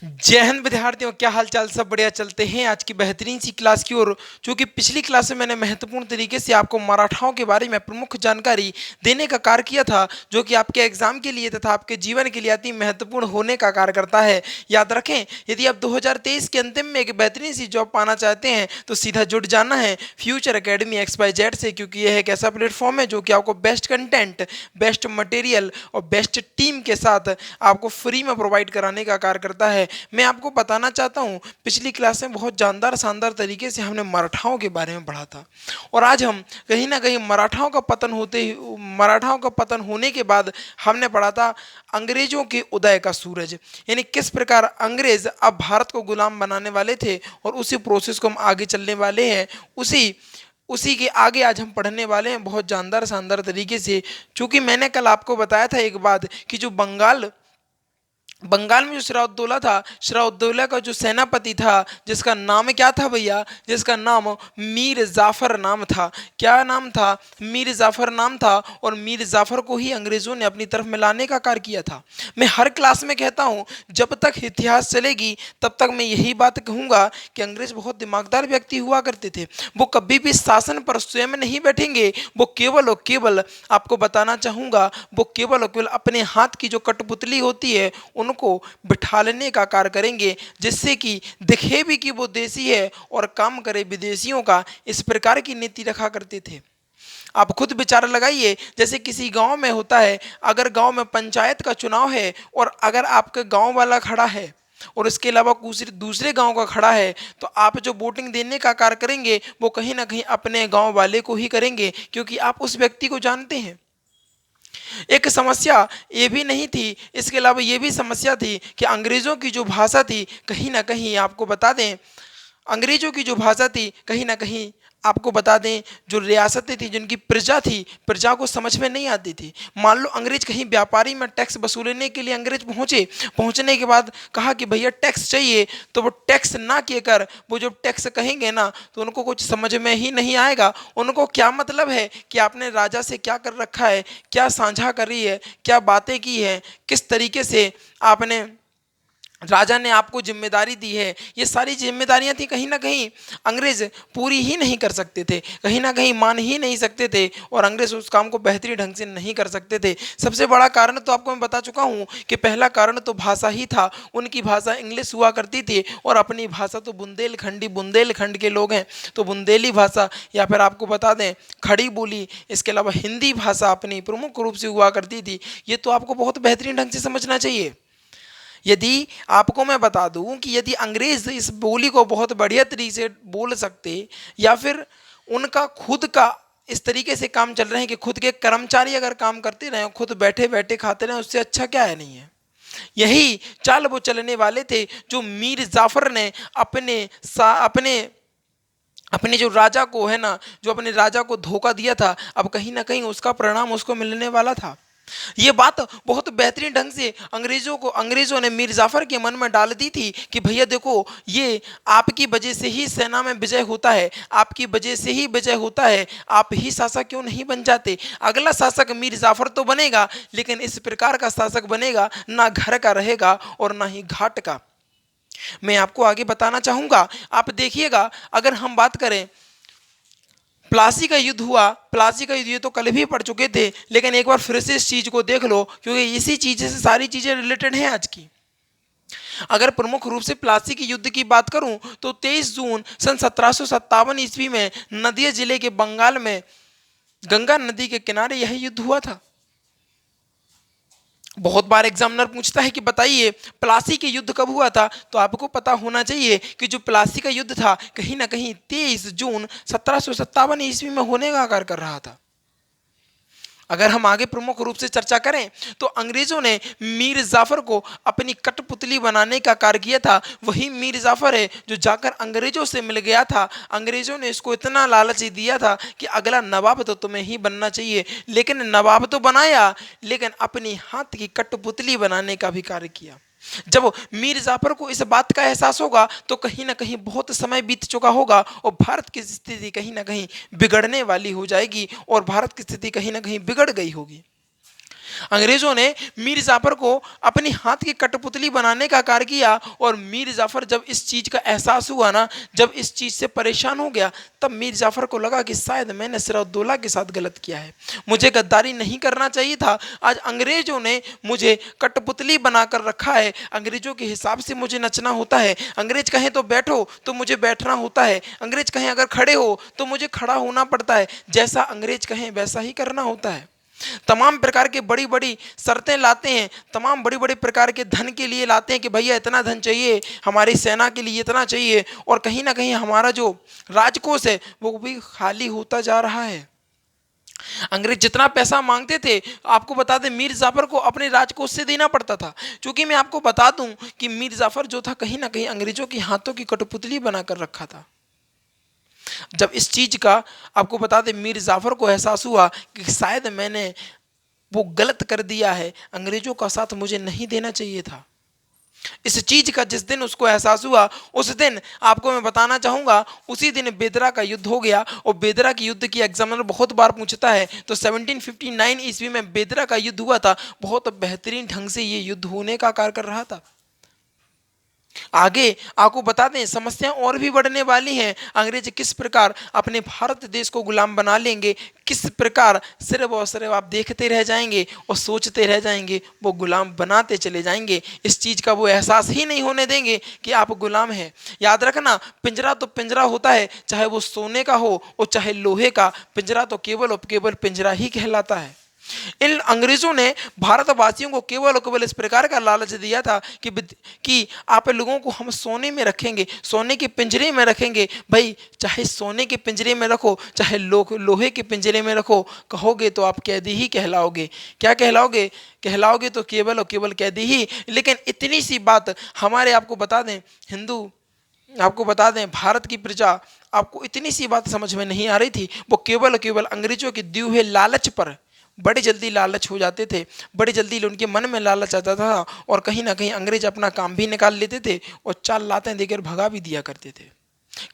जय हिंद विद्यार्थियों, क्या हाल चाल। सब बढ़िया चलते हैं आज की बेहतरीन सी क्लास की ओर। चूंकि पिछली क्लास में मैंने महत्वपूर्ण तरीके से आपको मराठाओं के बारे में प्रमुख जानकारी देने का कार्य किया था, जो कि आपके एग्जाम के लिए तथा आपके जीवन के लिए अति महत्वपूर्ण होने का कार्य करता है। याद रखें, यदि आप 2023 के अंतिम में एक बेहतरीन सी जॉब पाना चाहते हैं तो सीधा जुड़ जाना है फ्यूचर एकेडमी XYZ से, क्योंकि यह एक ऐसा प्लेटफॉर्म है जो कि आपको बेस्ट कंटेंट, बेस्ट मटेरियल और बेस्ट टीम के साथ आपको फ्री में प्रोवाइड कराने का कार्य करता है। मैं आपको बताना चाहता हूँ, पिछली क्लास में बहुत जानदार शानदार तरीके से हमने मराठाओं के बारे में पढ़ा था, और आज हम कहीं ना कहीं मराठाओं का पतन होने के बाद हमने पढ़ा था अंग्रेजों के उदय का सूरज, यानी किस प्रकार अंग्रेज अब भारत को गुलाम बनाने वाले थे, और उसी प्रोसेस को हम आगे चलने वाले हैं। उसी उसी के आगे आज हम पढ़ने वाले हैं बहुत जानदार शानदार तरीके से। चूंकि मैंने कल आपको बताया था एक बात कि जो बंगाल में जो सिराउद्दौला था, सिराउद्दौला का जो सेनापति था, जिसका नाम क्या था भैया, जिसका नाम मीर जाफर नाम था। क्या नाम था? मीर जाफर नाम था। और मीर जाफर को ही अंग्रेजों ने अपनी तरफ मिलाने का कार्य किया था। मैं हर क्लास में कहता हूँ, जब तक इतिहास चलेगी तब तक मैं यही बात कहूँगा कि अंग्रेज बहुत दिमागदार व्यक्ति हुआ करते थे। वो कभी भी शासन पर स्वयं नहीं बैठेंगे, वो केवल और केवल, आपको बताना चाहूँगा, वो केवल और केवल अपने हाथ की जो कठपुतली होती है उनको बिठा लेने का कार्य करेंगे, जिससे कि दिखे भी कि वो देसी है और काम करे विदेशियों का। इस प्रकार की नीति रखा करते थे। आप खुद विचार लगाइए, जैसे किसी गांव में होता है, अगर गांव में पंचायत का चुनाव है और अगर आपके गांव वाला खड़ा है और इसके अलावा दूसरे दूसरे गांव का खड़ा है, तो आप जो वोटिंग देने का कार्य करेंगे वो कहीं ना कहीं अपने गांव वाले को ही करेंगे, क्योंकि आप उस व्यक्ति को जानते हैं। एक समस्या ये भी नहीं थी, इसके अलावा ये भी समस्या थी कि अंग्रेज़ों की जो भाषा थी, कहीं ना कहीं आपको बता दें, अंग्रेज़ों की जो भाषा थी कहीं ना कहीं आपको बता दें, जो रियासतें थी, जिनकी प्रजा थी, प्रजा को समझ में नहीं आती थी। मान लो अंग्रेज कहीं व्यापारी में टैक्स वसूलने के लिए अंग्रेज पहुंचे, पहुंचने के बाद कहा कि भैया टैक्स चाहिए, तो वो टैक्स ना किए कर वो जो टैक्स कहेंगे ना, तो उनको कुछ समझ में ही नहीं आएगा। उनको क्या मतलब है कि आपने राजा से क्या कर रखा है, क्या साझा करी है, क्या बातें की है, किस तरीके से आपने, राजा ने आपको जिम्मेदारी दी है, ये सारी जिम्मेदारियां थी, कहीं ना कहीं अंग्रेज पूरी ही नहीं कर सकते थे, कहीं ना कहीं मान ही नहीं सकते थे, और अंग्रेज उस काम को बेहतरीन ढंग से नहीं कर सकते थे। सबसे बड़ा कारण तो आपको मैं बता चुका हूँ कि पहला कारण तो भाषा ही था। उनकी भाषा इंग्लिश हुआ करती थी, और अपनी भाषा तो बुंदेलखंड के लोग हैं, तो बुंदेली भाषा या फिर आपको बता दें खड़ी बोली, इसके अलावा हिंदी भाषा अपनी प्रमुख रूप से हुआ करती थी। ये तो आपको बहुत बेहतरीन ढंग से समझना चाहिए। यदि आपको मैं बता दूं कि यदि अंग्रेज इस बोली को बहुत बढ़िया तरीके से बोल सकते, या फिर उनका खुद का इस तरीके से काम चल रहे हैं कि खुद के कर्मचारी अगर काम करते रहे, खुद बैठे बैठे खाते रहे, उससे अच्छा क्या है, नहीं है। यही चाल वो चलने वाले थे जो मीर जाफर ने अपने अपने जो राजा को है ना, जो अपने राजा को धोखा दिया था, अब कहीं ना कहीं उसका परिणाम उसको मिलने वाला था। ये बात बहुत बेहतरीन ढंग से अंग्रेजों ने मीर जाफर के मन में डाल दी थी कि भैया देखो, ये आपकी वजह से ही सेना में विजय होता है, आपकी वजह से ही विजय होता है, आप ही शासक क्यों नहीं बन जाते। अगला शासक मीर जाफर तो बनेगा, लेकिन इस प्रकार का शासक बनेगा, ना घर का रहेगा और ना ही घाट का। मैं आपको आगे बताना चाहूंगा, आप देखिएगा, अगर हम बात करें, प्लासी का युद्ध हुआ, प्लासी का युद्ध ये तो कल भी पढ़ चुके थे, लेकिन एक बार फिर से इस चीज को देख लो, क्योंकि इसी चीज से सारी चीजें रिलेटेड हैं आज की। अगर प्रमुख रूप से प्लासी के युद्ध की बात करूं तो 23 जून सन 1757 ईस्वी में नदिया जिले के बंगाल में गंगा नदी के किनारे यह युद्ध हुआ था। बहुत बार एग्जामिनर पूछता है कि बताइए प्लासी के युद्ध कब हुआ था, तो आपको पता होना चाहिए कि जो प्लासी का युद्ध था कहीं ना कहीं 23 जून 1757 ईस्वी में होने का कार्य कर रहा था। अगर हम आगे प्रमुख रूप से चर्चा करें तो अंग्रेजों ने मीर जाफर को अपनी कठपुतली बनाने का कार्य किया था। वही मीर जाफर है जो जाकर अंग्रेजों से मिल गया था। अंग्रेजों ने इसको इतना लालच दिया था कि अगला नवाब तो तुम्हें ही बनना चाहिए, लेकिन नवाब तो बनाया, लेकिन अपनी हाथ की कठपुतली बनाने का भी कार्य किया। जब मीर जाफर को इस बात का एहसास होगा तो कहीं ना कहीं बहुत समय बीत चुका होगा और भारत की स्थिति कहीं ना कहीं बिगड़ने वाली हो जाएगी, और भारत की स्थिति कहीं ना कहीं बिगड़ गई होगी। अंग्रेजों ने मीर जाफर को अपनी हाथ की कठपुतली बनाने का कार्य किया और मीर जाफर जब इस चीज का एहसास हुआ ना, जब इस चीज से परेशान हो गया, तब मीर जाफर को लगा कि शायद मैंने सिराजुद्दौला के साथ गलत किया है, मुझे गद्दारी नहीं करना चाहिए था। आज अंग्रेजों ने मुझे कठपुतली बनाकर रखा है, अंग्रेजों के हिसाब से मुझे नचना होता है, अंग्रेज कहें तो बैठो तो मुझे बैठना होता है, अंग्रेज कहें अगर खड़े हो तो मुझे खड़ा होना पड़ता है, जैसा अंग्रेज कहें वैसा ही करना होता है। तमाम प्रकार के बड़ी बड़ी शर्तें लाते हैं, तमाम बड़ी बड़ी प्रकार के धन के लिए लाते हैं कि भैया इतना धन चाहिए, हमारी सेना के लिए इतना चाहिए, और कहीं ना कहीं हमारा जो राजकोष है वो भी खाली होता जा रहा है। अंग्रेज जितना पैसा मांगते थे, आपको बता दें मीर जाफर को अपने राजकोष से देना पड़ता था। क्योंकि मैं आपको बता दूं कि मीर जाफर जो था कहीं ना कहीं अंग्रेजों के हाथों की कठपुतली बनाकर रखा था। जब इस चीज का आपको बता दें मीर जाफर को एहसास हुआ कि शायद मैंने वो गलत कर दिया है, अंग्रेजों का साथ मुझे नहीं देना चाहिए था, इस चीज का जिस दिन उसको एहसास हुआ, उस दिन आपको मैं बताना चाहूंगा उसी दिन बेदरा का युद्ध हो गया। और बेदरा के युद्ध की एग्जामिनर बहुत बार पूछता है, तो 1759 ईस्वी में बेदरा का युद्ध हुआ था। बहुत बेहतरीन ढंग से ये युद्ध होने का कार्य कर रहा था। आगे आपको बता दें समस्याएं और भी बढ़ने वाली हैं। अंग्रेज किस प्रकार अपने भारत देश को गुलाम बना लेंगे, किस प्रकार सिर्फ और सिर्फ आप देखते रह जाएंगे और सोचते रह जाएंगे, वो गुलाम बनाते चले जाएंगे। इस चीज़ का वो एहसास ही नहीं होने देंगे कि आप गुलाम हैं। याद रखना, पिंजरा तो पिंजरा होता है, चाहे वो सोने का हो और चाहे लोहे का, पिंजरा तो केवल और केवल पिंजरा ही कहलाता है। इन अंग्रेजों ने भारतवासियों को केवल और केवल इस प्रकार का लालच दिया था कि आप लोगों को हम सोने में रखेंगे, सोने के पिंजरे में रखेंगे। भाई चाहे सोने के पिंजरे में रखो, चाहे लोहे के पिंजरे में रखो, कहोगे तो आप कैदी ही कहलाओगे। क्या कहलाओगे? कहलाओगे तो केवल और केवल कैदी ही। लेकिन इतनी सी बात हमारे आपको बता दें हिंदू, आपको बता दें भारत की प्रजा, आपको इतनी सी बात समझ में नहीं आ रही थी। वो केवल और केवल अंग्रेजों के दिए हुए लालच पर बड़े जल्दी लालच हो जाते थे, बड़े जल्दी उनके मन में लालच आता था और कहीं ना कहीं अंग्रेज अपना काम भी निकाल लेते थे और चाल लातें देकर भगा भी दिया करते थे।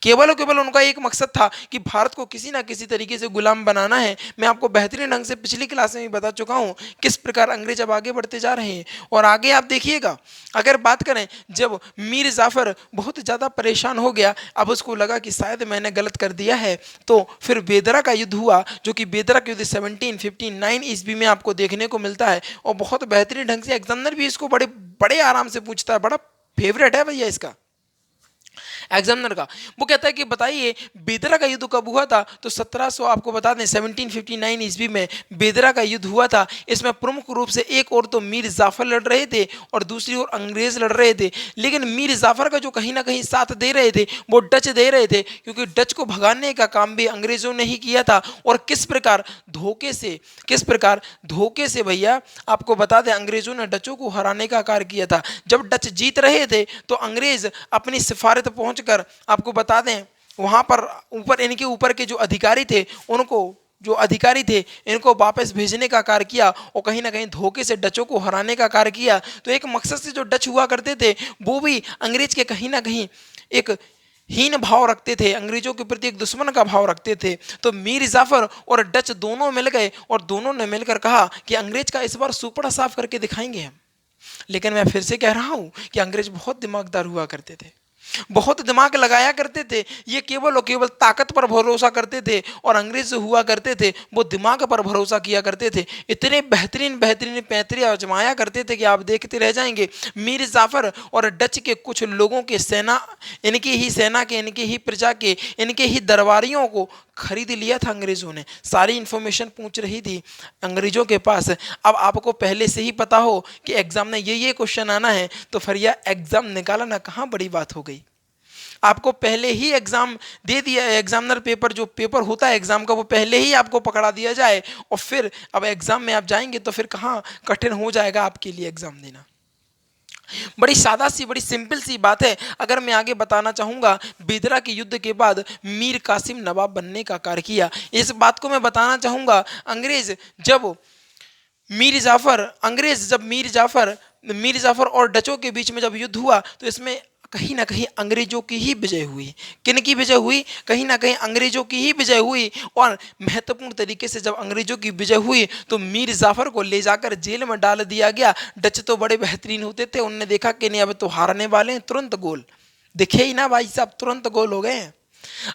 केवल और केवल उनका एक मकसद था कि भारत को किसी ना किसी तरीके से गुलाम बनाना है। मैं आपको बेहतरीन ढंग से पिछली क्लास में भी बता चुका हूं किस प्रकार अंग्रेज अब आगे बढ़ते जा रहे हैं। और आगे आप देखिएगा, अगर बात करें जब मीर जाफर बहुत ज़्यादा परेशान हो गया, अब उसको लगा कि शायद मैंने गलत कर दिया है, तो फिर बेदरा का युद्ध हुआ, जो कि बेदरा का युद्ध 1759 ईस्वी में आपको देखने को मिलता है। और बहुत बेहतरीन ढंग से एग्जामिनर भी इसको बड़े बड़े आराम से पूछता है, बड़ा फेवरेट है भैया इसका एग्जामिनर का। वो कहता है कि बताइए बेदरा का युद्ध कब हुआ था? तो 1700 आपको बता दें 1759 ईस्वी में बेदरा का युद्ध हुआ था। इसमें प्रमुख रूप से एक और तो मीर जाफर लड़ रहे थे और दूसरी ओर अंग्रेज लड़ रहे थे। लेकिन मीर जाफर का जो कहीं ना कहीं साथ दे रहे थे वो डच दे रहे थे, क्योंकि डच को भगाने का काम भी अंग्रेजों ने ही किया था। और किस प्रकार धोखे से भैया आपको बता दें अंग्रेजों ने डचों को हराने का कार्य किया था। जब डच जीत रहे थे तो अंग्रेज अपनी सिफारत पहुंचकर आपको बता दें वहां पर ऊपर इनके ऊपर के जो अधिकारी थे इनको वापस भेजने का कार्य किया और कहीं ना कहीं धोखे से डचों को हराने का कार्य किया। तो एक मकसद से जो डच हुआ करते थे वो भी अंग्रेज के कहीं ना कहीं एक हीन भाव रखते थे, अंग्रेजों के प्रति एक दुश्मन का भाव रखते थे। तो मीर जाफर और डच दोनों मिल गए और दोनों ने मिलकर कहा कि अंग्रेज का इस बार सुपड़ा साफ करके दिखाएंगे हम। लेकिन मैं फिर से कह रहा हूं कि अंग्रेज बहुत दिमागदार हुआ करते थे, बहुत दिमाग लगाया करते थे। ये केवल और केवल ताकत पर भरोसा करते थे और अंग्रेज जो हुआ करते थे वो दिमाग पर भरोसा किया करते थे। इतने बेहतरीन बेहतरीन पैंतरे आजमाया करते थे कि आप देखते रह जाएंगे। मीर जाफर और डच के कुछ लोगों के सेना, इनकी ही सेना के, इनके ही प्रजा के, इनके ही दरबारियों को खरीद लिया था अंग्रेजों ने। सारी इंफॉर्मेशन पूछ रही थी अंग्रेजों के पास। अब आपको पहले से ही पता हो कि एग्जाम में ये क्वेश्चन आना है तो फिर यह एग्जाम निकालना कहाँ बड़ी बात हो गई। आपको पहले ही एग्जाम दे दिया, एग्जामिनर पेपर जो पेपर होता है एग्जाम का वो पहले ही आपको पकड़ा दिया जाए और फिर अब एग्जाम में आप जाएंगे तो फिर कहाँ कठिन हो जाएगा आपके लिए एग्जाम देना। बड़ी सादा सी, बड़ी सिंपल सी बात है। अगर मैं आगे बताना चाहूँगा, बेदरा के युद्ध के बाद मीर कासिम नवाब बनने का कार्य किया। इस बात को मैं बताना चाहूँगा, जब मीर जाफर और डचों के बीच में जब युद्ध हुआ तो इसमें कहीं ना कहीं अंग्रेजों की ही विजय हुई। किन की विजय हुई? कहीं ना कहीं अंग्रेजों की ही विजय हुई। और महत्वपूर्ण तरीके से जब अंग्रेजों की विजय हुई तो मीर जाफर को ले जाकर जेल में डाल दिया गया। डच तो बड़े बेहतरीन होते थे, उनने देखा कि नहीं अब तो हारने वाले हैं, तुरंत गोल दिखे ही ना भाई साहब, तुरंत गोल हो गए हैं।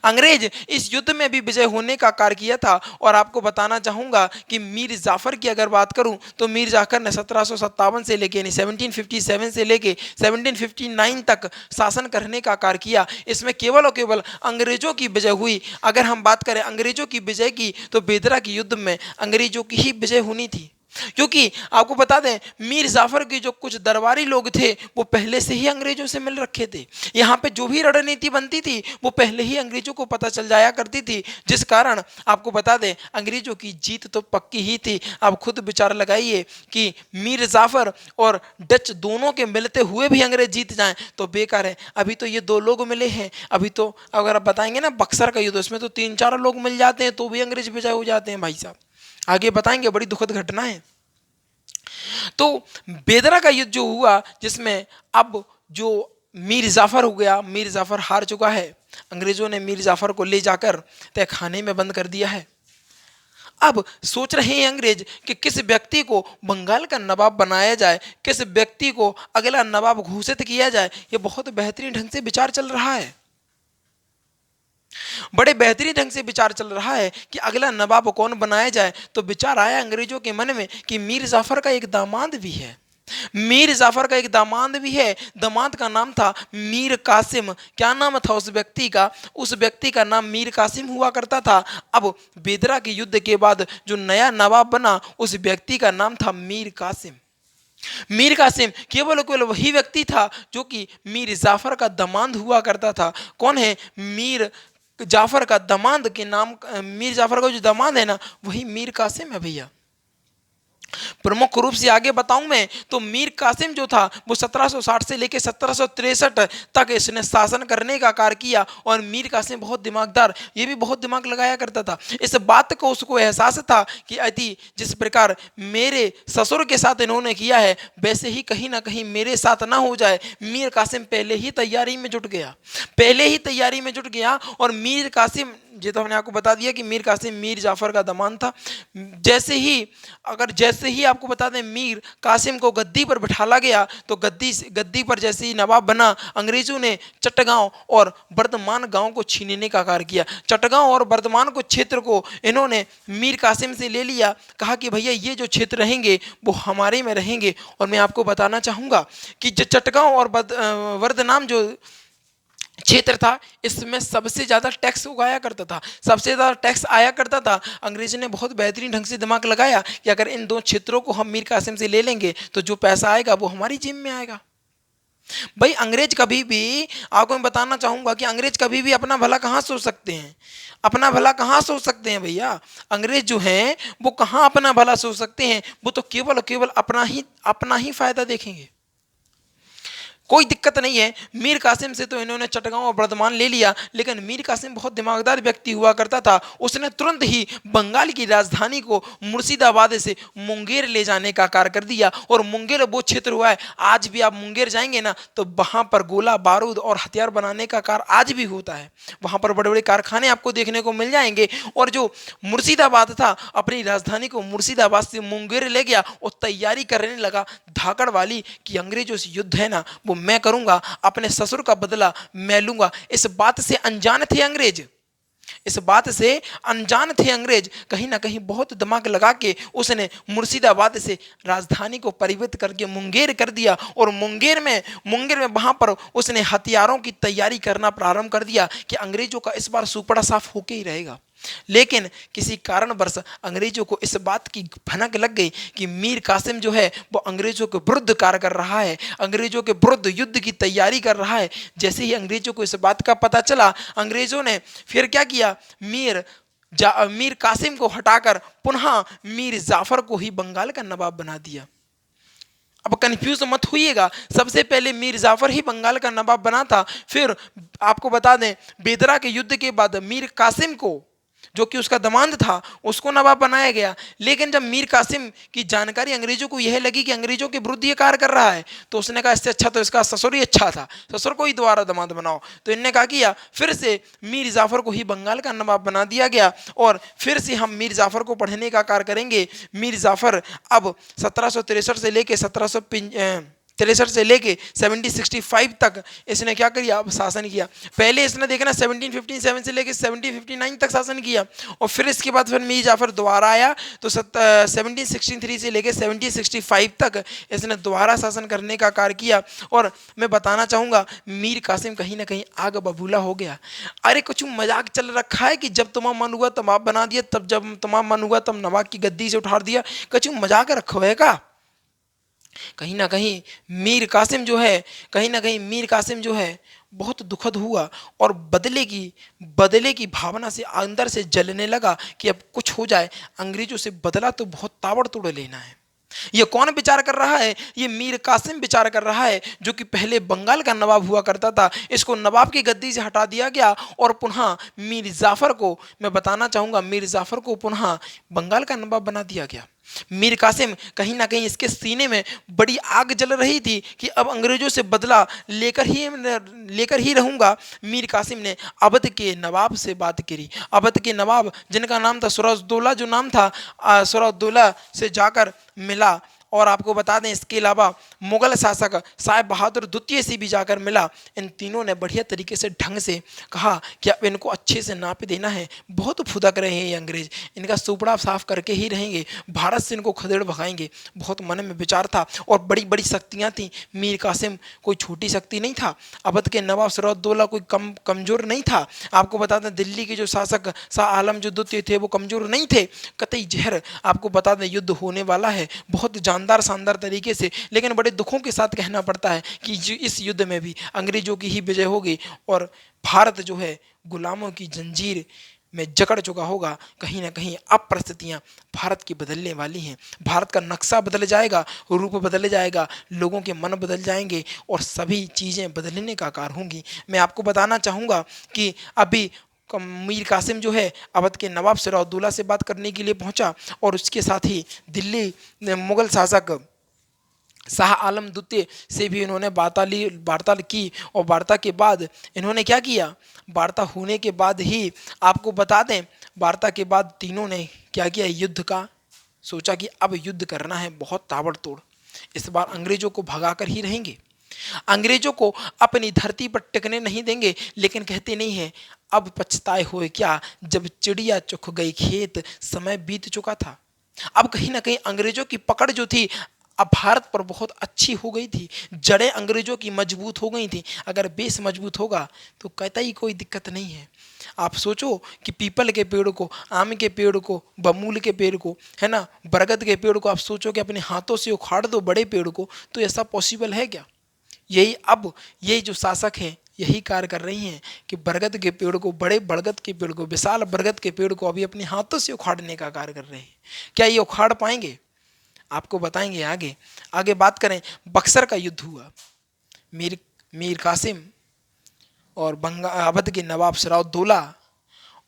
अंग्रेज इस युद्ध में भी विजय होने का कार्य किया था। और आपको बताना चाहूंगा कि मीर जाफर की अगर बात करूं तो मीर जाफर ने 1757 से लेके यानी 1757 से लेके 1759 तक शासन करने का कार्य किया। इसमें केवल और केवल अंग्रेजों की विजय हुई। अगर हम बात करें अंग्रेजों की विजय की तो बेदरा के युद्ध में अंग्रेजों की ही विजय होनी थी। क्योंकि आपको बता दें मीर जाफर के जो कुछ दरबारी लोग थे वो पहले से ही अंग्रेजों से मिल रखे थे। यहाँ पे जो भी रणनीति बनती थी वो पहले ही अंग्रेजों को पता चल जाया करती थी, जिस कारण आपको बता दें अंग्रेजों की जीत तो पक्की ही थी। आप खुद विचार लगाइए कि मीर जाफर और डच दोनों के मिलते हुए भी अंग्रेज जीत जाएं तो बेकार है। अभी तो ये दो लोग मिले हैं, अभी तो अगर आप बताएंगे ना बक्सर का युद्ध उसमें तो 3-4 लोग मिल जाते हैं तो भी अंग्रेज विजय हो जाते हैं भाई साहब। आगे बताएंगे, बड़ी दुखद घटना है। तो बेदरा का युद्ध जो हुआ जिसमें अब जो मीर जाफर हो गया, मीर जाफर हार चुका है। अंग्रेजों ने मीर जाफर को ले जाकर तहखाने में बंद कर दिया है। अब सोच रहे हैं अंग्रेज कि किस व्यक्ति को बंगाल का नवाब बनाया जाए, किस व्यक्ति को अगला नवाब घोषित किया जाए। ये बहुत बेहतरीन ढंग से विचार चल रहा है, बड़े बेहतरीन ढंग से विचार चल रहा है कि अगला नवाब कौन बनाया जाए। तो विचार आया अंग्रेजों के मन में कि मीर जाफर का एक दामाद भी है, मीर जाफर का एक दामाद भी है। दामाद का नाम था मीर कासिम। क्या नाम था उस व्यक्ति का? उस व्यक्ति का नाम मीर कासिम हुआ करता था। अब बेदरा के युद्ध के बाद जो नया नवाब बना उस व्यक्ति का नाम था मीर कासिम। मीर कासिम केवल केवल वही व्यक्ति था जो कि मीर जाफर का दामाद हुआ करता था। कौन है? मीर जाफर का दामाद के नाम, मीर जाफर का जो दामाद है ना वही मीर कासिम है भैया। प्रमुख रूप से आगे बताऊं मैं तो मीर कासिम जो था वो 1760 से लेकर 1763 तक इसने शासन करने का कार्य किया। और मीर कासिम बहुत दिमागदार, ये भी बहुत दिमाग लगाया करता था। इस बात को उसको एहसास था कि यदि जिस प्रकार मेरे ससुर के साथ इन्होंने किया है वैसे ही कहीं ना कहीं मेरे साथ ना हो जाए। मीर कासिम पहले ही तैयारी में जुट गया, पहले ही तैयारी में जुट गया। और मीर कासिम, ये तो हमने आपको बता दिया कि मीर कासिम मीर जाफर का दामाद था। जैसे ही आपको बता दें मीर कासिम को गद्दी पर बिठाला गया तो गद्दी पर जैसे ही नवाब बना अंग्रेजों ने चट्टगांव और बर्धमान गांव को छीनने का कार्य किया। चट्टगांव और बर्धमान को क्षेत्र को इन्होंने मीर कासिम से ले लिया। कहा कि भैया ये जो क्षेत्र रहेंगे वो हमारे में रहेंगे। और मैं आपको बताना चाहूँगा कि जो चट्टगांव और वर्धमान जो क्षेत्र था इसमें सबसे ज़्यादा टैक्स उगाया करता था, सबसे ज़्यादा टैक्स आया करता था। अंग्रेजों ने बहुत बेहतरीन ढंग से दिमाग लगाया कि अगर इन दो क्षेत्रों को हम मीर कासिम से ले लेंगे तो जो पैसा आएगा वो हमारी जेब में आएगा। भाई अंग्रेज कभी भी, आपको मैं बताना चाहूंगा कि अंग्रेज कभी भी अपना भला कहाँ सोच सकते हैं, अपना भला कहाँ सोच सकते हैं भैया। अंग्रेज जो हैं वो कहाँ अपना भला सोच सकते हैं, वो तो केवल केवल अपना ही फायदा देखेंगे। कोई दिक्कत नहीं है, मीर कासिम से तो इन्होंने चटगांव और बर्धमान ले लिया, लेकिन मीर कासिम बहुत दिमागदार व्यक्ति हुआ करता था। उसने तुरंत ही बंगाल की राजधानी को मुर्शिदाबाद से मुंगेर ले जाने का कार्य कर दिया। और मुंगेर वो क्षेत्र हुआ है, आज भी आप मुंगेर जाएंगे ना तो वहाँ पर गोला बारूद और हथियार बनाने का कार्य आज भी होता है। वहाँ पर बड़े बड़े कारखाने आपको देखने को मिल जाएंगे। और जो मुर्शिदाबाद था अपनी राजधानी को मुर्शिदाबाद से मुंगेर ले गया और तैयारी करने लगा धाकड़ वाली कि अंग्रेजों से युद्ध है ना वो मैं करूंगा, अपने ससुर का बदला मैं लूंगा। इस बात से अनजान थे अंग्रेज, इस बात से अनजान थे अंग्रेज। कहीं ना कहीं बहुत दिमाग लगा के उसने मुर्शिदाबाद से राजधानी को परिवर्तित करके मुंगेर कर दिया। और मुंगेर में वहां पर उसने हथियारों की तैयारी करना प्रारंभ कर दिया कि अंग्रेजों का इस बार सुपड़ा साफ होके ही रहेगा। लेकिन किसी कारणवश अंग्रेजों को इस बात की भनक लग गई कि मीर कासिम जो है वो अंग्रेजों के विरुद्ध कार्य कर रहा है, अंग्रेजों के विरुद्ध युद्ध की तैयारी कर रहा है। जैसे ही अंग्रेजों को इस बात का पता चला, अंग्रेजों ने फिर क्या किया, मीर कासिम को हटाकर पुनः मीर जाफर को ही बंगाल का नवाब बना दिया। अब कंफ्यूज मत होइएगा, सबसे पहले मीर जाफर ही बंगाल का नवाब बना था। फिर आपको बता दें बेदरा के युद्ध के बाद मीर कासिम को जो कि उसका दामाद था, उसको नवाब बनाया गया। लेकिन जब मीर कासिम की जानकारी अंग्रेजों को यह लगी कि अंग्रेजों के विरुद्ध ये कार्य कर रहा है, तो उसने कहा इससे अच्छा तो इसका ससुर ही अच्छा था, ससुर को ही दोबारा दामाद बनाओ। तो इनने कहा किया, फिर से मीर जाफर को ही बंगाल का नवाब बना दिया गया और फिर से हम मीर जाफर को पढ़ने का कार्य करेंगे। मीर जाफर अब 1763 से लेके 1763 से लेके 1765 तक इसने क्या किया, अब शासन किया। पहले इसने देखना 1757 से लेके 1759 तक शासन किया और फिर इसके बाद फिर मीर जाफर दोबारा आया तो 1763 से लेके 1765 तक इसने दोबारा शासन करने का कार्य किया। और मैं बताना चाहूँगा मीर कासिम कहीं ना कहीं आग बबूला हो गया। अरे कुछ मजाक चल रखा है कि जब तुम्हारा मन हुआ तब आप बना दिया, तब जब तुम्हारा मन हुआ तब नवाब की गद्दी से उठा दिया, कुछ मजाक रखो है का। कहीं ना कहीं कहीं ना कहीं मीर कासिम जो है बहुत दुखद हुआ और बदले की भावना से अंदर से जलने लगा कि अब कुछ हो जाए, अंग्रेजों से बदला तो बहुत ताबड़तोड़ लेना है। ये कौन विचार कर रहा है, ये मीर कासिम विचार कर रहा है, जो कि पहले बंगाल का नवाब हुआ करता था। इसको नवाब की गद्दी से हटा दिया गया और पुनः मीर जाफर को, मैं बताना चाहूँगा, मीर जाफर को पुनः बंगाल का नवाब बना दिया गया। मीर कासिम कहीं ना कहीं इसके सीने में बड़ी आग जल रही थी कि अब अंग्रेजों से बदला लेकर ही रहूंगा। मीर कासिम ने अवध के नवाब से बात करी। अवध के नवाब जिनका नाम था सूरजदौला, जो नाम था सूरजदौला से जाकर मिला। और आपको बता दें इसके अलावा मुगल शासक साहेब बहादुर द्वितीय से भी जाकर मिला। इन तीनों ने बढ़िया तरीके से ढंग से कहा कि अब इनको अच्छे से नाप देना है, बहुत फुदक रहे हैं ये अंग्रेज, इनका सुपड़ा साफ करके ही रहेंगे, भारत से इनको खदेड़ भगाएंगे। बहुत मन में विचार था और बड़ी बड़ी शक्तियाँ थीं। मीर कासिम कोई छोटी शक्ति नहीं था, अवध के नवाब सूरजदौला कोई कमज़ोर नहीं था। आपको बता दें दिल्ली के जो शासक शाह आलम जो द्वितीय थे वो कमज़ोर नहीं थे। कतई जहर, आपको बता दें युद्ध होने वाला है बहुत जानदार शानदार तरीके से, लेकिन बड़े दुखों के साथ कहना पड़ता है कि इस युद्ध में भी अंग्रेजों की ही विजय होगी और भारत जो है गुलामों की जंजीर में जकड़ चुका होगा। कहीं ना कहीं अब परिस्थितियाँ भारत की बदलने वाली हैं, भारत का नक्शा बदल जाएगा, रूप बदल जाएगा, लोगों के मन बदल जाएंगे और सभी चीज़ें बदलने का कार होंगी। मैं आपको बताना चाहूँगा कि अभी मीर कासिम जो है अवध के नवाब सिराजुद्दौला से बात करने के लिए पहुंचा और उसके साथ ही दिल्ली मुगल शासक शाह आलम द्वितीय से भी इन्होंने वार्ता की। और वार्ता के बाद इन्होंने क्या किया, वार्ता होने के बाद ही आपको बता दें, वार्ता के बाद तीनों ने क्या किया, युद्ध का सोचा कि अब युद्ध करना है बहुत ताबड़तोड़, इस बार अंग्रेजों को भगा कर ही रहेंगे, अंग्रेजों को अपनी धरती पर टिकने नहीं देंगे। लेकिन कहते नहीं है अब पछताए हुए क्या, जब चिड़िया चुग गई खेत, समय बीत चुका था। अब कहीं ना कहीं अंग्रेजों की पकड़ जो थी अब भारत पर बहुत अच्छी हो गई थी, जड़ें अंग्रेजों की मजबूत हो गई थी। अगर बेस मजबूत होगा तो कतई कोई दिक्कत नहीं है। आप सोचो कि पीपल के पेड़ को, आम के पेड़ को, बमूल के पेड़ को, है ना, बरगद के पेड़ को आप सोचो कि अपने हाथों से उखाड़ दो बड़े पेड़ को, तो ऐसा पॉसिबल है क्या। यही जो शासक हैं यही कार्य कर रही हैं कि बरगद के पेड़ को, बड़े बरगद के पेड़ को, विशाल बरगद के पेड़ को अभी अपने हाथों से उखाड़ने का कार्य कर रहे हैं। क्या ये उखाड़ पाएंगे, आपको बताएंगे आगे। आगे बात करें, बक्सर का युद्ध हुआ। मीर कासिम और अवध के नवाब सिराजुद्दौला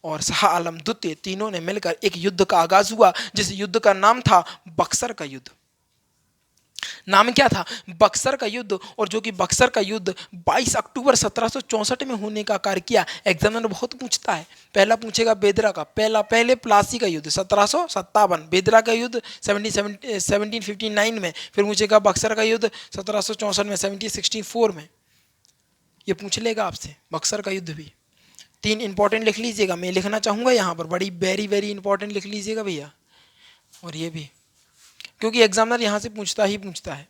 और शाह आलम द्वितीय तीनों ने मिलकर एक युद्ध का आगाज हुआ, जिस युद्ध का नाम था बक्सर का युद्ध। नाम क्या था, बक्सर का युद्ध। और जो कि बक्सर का युद्ध 22 अक्टूबर 1764 में होने का कार्य किया। एग्जामिनर बहुत पूछता है, पहला पूछेगा बेदरा का, पहले प्लासी का युद्ध 1757, बेदरा का युद्ध 1759 में, फिर पूछेगा बक्सर का युद्ध 1764 में, 1764 में, ये पूछ लेगा आपसे। बक्सर का युद्ध भी 3 इंपॉर्टेंट लिख लीजिएगा, मैं लिखना चाहूँगा यहाँ पर, बड़ी वेरी वेरी इंपॉर्टेंट लिख लीजिएगा भैया, और ये भी क्योंकि एग्जामिनर यहाँ से पूछता ही पूछता है।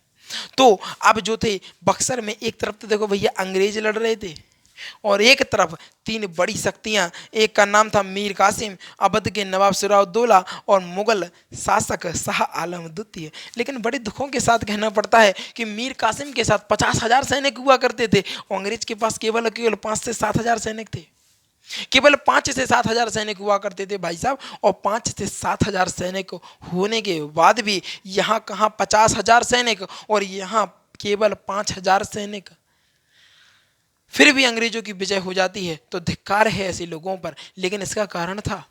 तो अब जो थे बक्सर में, एक तरफ तो देखो भैया अंग्रेज लड़ रहे थे और एक तरफ 3 बड़ी शक्तियाँ, एक का नाम था मीर कासिम, अवध के नवाब सिराजुद्दौला और मुगल शासक शाह आलम द्वितीय। लेकिन बड़े दुखों के साथ कहना पड़ता है कि मीर कासिम के साथ 50,000 सैनिक हुआ करते थे और अंग्रेज के पास केवल 5 से 7,000 सैनिक थे। केवल 5 से 7,000 सैनिक हुआ करते थे भाई साहब, और 5 से 7,000 सैनिक होने के बाद भी यहाँ कहाँ 50,000 सैनिक और यहाँ केवल 5,000 सैनिक, फिर भी अंग्रेजों की विजय हो जाती है। तो धिक्कार है ऐसे लोगों पर। लेकिन इसका कारण था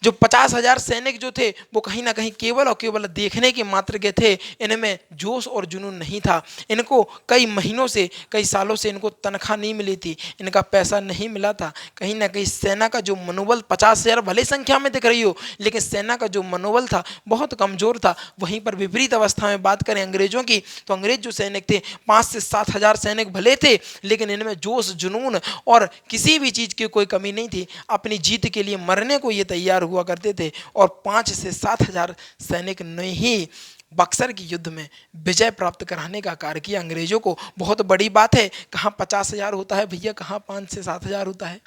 जो 50,000 सैनिक जो थे वो कहीं ना कहीं केवल और केवल देखने के मात्र के थे। इनमें जोश और जुनून नहीं था। इनको कई महीनों से, कई सालों से इनको तनख्वाह नहीं मिली थी, इनका पैसा नहीं मिला था। कहीं ना कहीं सेना का जो मनोबल, 50,000 भले संख्या में दिख रही हो, लेकिन सेना का जो मनोबल था बहुत कमजोर था। वहीं पर विपरीत अवस्था में बात करें अंग्रेजों की, तो अंग्रेज जो सैनिक थे 5 से 7 हजार सैनिक भले थे, लेकिन इनमें जोश जुनून और किसी भी चीज़ की कोई कमी नहीं थी। अपनी जीत के लिए मरने को ये तैयार हुआ करते थे। और 5 से 7 हजार सैनिक ने ही बक्सर की युद्ध में विजय प्राप्त कराने का कार्य किया। अंग्रेजों को बहुत बड़ी बात है, कहाँ 50,000 होता है भैया, कहाँ 5 से 7 हजार होता है।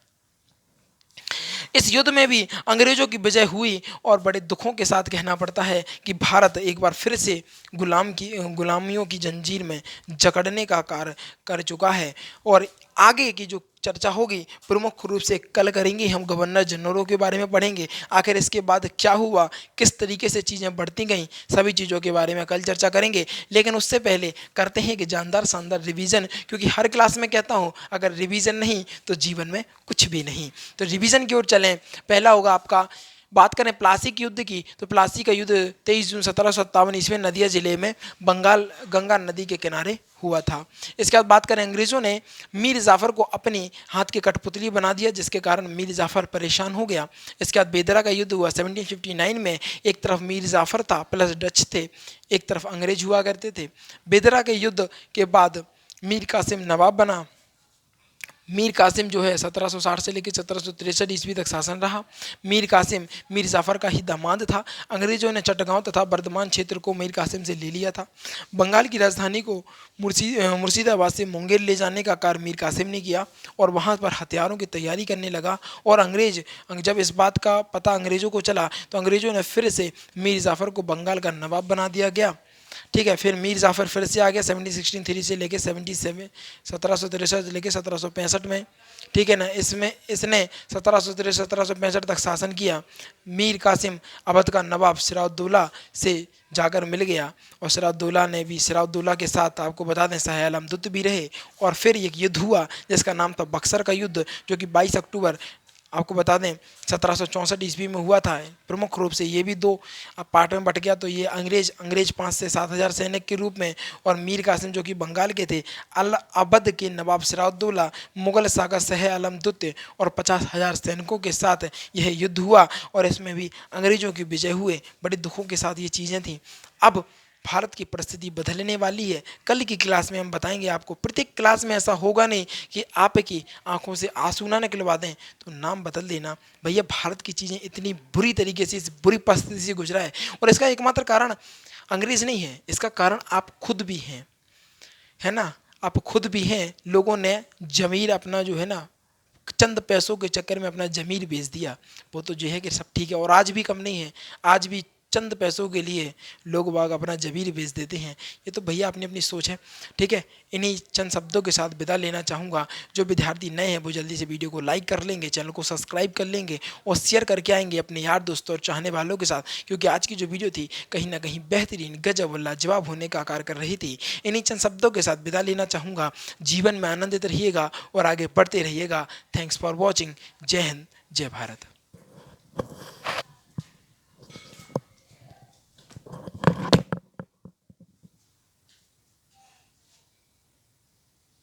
इस युद्ध में भी अंग्रेजों की विजय हुई और बड़े दुखों के साथ कहना पड़ता है कि भारत एक बार फिर से गुलामियों की जंजीर में जकड़ने का कार्य कर चुका है। और आगे की जो चर्चा होगी प्रमुख रूप से कल करेंगे, हम गवर्नर जनरलों के बारे में पढ़ेंगे, आखिर इसके बाद क्या हुआ, किस तरीके से चीज़ें बढ़ती गईं, सभी चीज़ों के बारे में कल चर्चा करेंगे। लेकिन उससे पहले करते हैं कि जानदार शानदार रिवीजन, क्योंकि हर क्लास में कहता हूँ अगर रिवीजन नहीं तो जीवन में कुछ भी नहीं। तो रिवीजन की ओर चलें। पहला होगा आपका, बात करें प्लासी के युद्ध की, तो प्लासी का युद्ध 23 जून 1757 ईस्वी नदिया जिले में बंगाल गंगा नदी के किनारे हुआ था। इसके बाद बात करें, अंग्रेजों ने मीर जाफर को अपनी हाथ की कठपुतली बना दिया, जिसके कारण मीर जाफर परेशान हो गया। इसके बाद बेदरा का युद्ध हुआ 1759 में। एक तरफ मीर जाफर था प्लस डच थे, एक तरफ अंग्रेज हुआ करते थे। बेदरा के युद्ध के बाद मीर कासिम नवाब बना। मीर कासिम जो है 1760 से लेकर 1763 ईस्वी तक शासन रहा। मीर कासिम मीर जाफर का ही दामाद था। अंग्रेजों ने चटगांव तथा बर्धमान क्षेत्र को मीर कासिम से ले लिया था। बंगाल की राजधानी को मुर्शिदाबाद से मुंगेर ले जाने का कार्य मीर कासिम ने किया और वहाँ पर हथियारों की तैयारी करने लगा। और जब इस बात का पता अंग्रेजों को चला तो अंग्रेजों ने फिर से मीर जाफर को बंगाल का नवाब बना दिया गया। ठीक है, फिर मीर जाफर फिर से आ गया 1763 से लेके 1763 से लेके 1765 में। ठीक है ना, इसमें इसने 1763-1765 तक शासन किया। मीर कासिम अवध का नवाब सिराजुद्दौला से जाकर मिल गया और सिराजुद्दौला ने भी, सिराजुद्दौला के साथ आपको बता दें शाह आलम दुत भी रहे। और फिर एक युद्ध हुआ जिसका नाम था बक्सर का युद्ध, जो कि 22 अक्टूबर आपको बता दें 1764 ईस्वी में हुआ था। प्रमुख रूप से ये भी दो पार्ट में बट गया। तो ये अंग्रेज 5 से 7 हजार सैनिक के रूप में और मीर कासिम जो कि बंगाल के थे, अल अवध के नवाब सिराजुद्दौला, मुगल शाह शाह आलम दुत्य और 50,000 सैनिकों के साथ यह युद्ध हुआ और इसमें भी अंग्रेजों की विजय हुए। बड़े दुखों के साथ ये चीज़ें थीं। अब भारत की परिस्थिति बदलने वाली है। कल की क्लास में हम बताएंगे आपको। प्रत्येक क्लास में ऐसा होगा नहीं कि आपकी आंखों से आंसू ना निकलवा दें तो नाम बदल देना। भैया भारत की चीज़ें इतनी बुरी तरीके से, इस बुरी परिस्थिति से गुजरा है और इसका एकमात्र कारण अंग्रेज नहीं है, इसका कारण आप खुद भी हैं, है ना। आप खुद भी हैं। लोगों ने जमीर अपना जो है ना, चंद पैसों के चक्कर में अपना जमीर बेच दिया। वो तो जो है कि सब ठीक है और आज भी कम नहीं है। आज भी चंद पैसों के लिए लोग बाग अपना जमीर बेच देते हैं। ये तो भैया अपनी अपनी सोच है। ठीक है, इन्हीं चंद शब्दों के साथ विदा लेना चाहूँगा। जो विद्यार्थी नए हैं वो जल्दी से वीडियो को लाइक कर लेंगे, चैनल को सब्सक्राइब कर लेंगे और शेयर करके आएंगे अपने यार दोस्तों और चाहने वालों के साथ, क्योंकि आज की जो वीडियो थी कहीं ना कहीं बेहतरीन, गजब, लाजवाब होने का कार्य कर रही थी। इन्हीं चंद शब्दों के साथ विदा लेना चाहूँगा। जीवन में आनंदित रहिएगा और आगे बढ़ते रहिएगा। Thanks for watching. जय हिंद, जय भारत।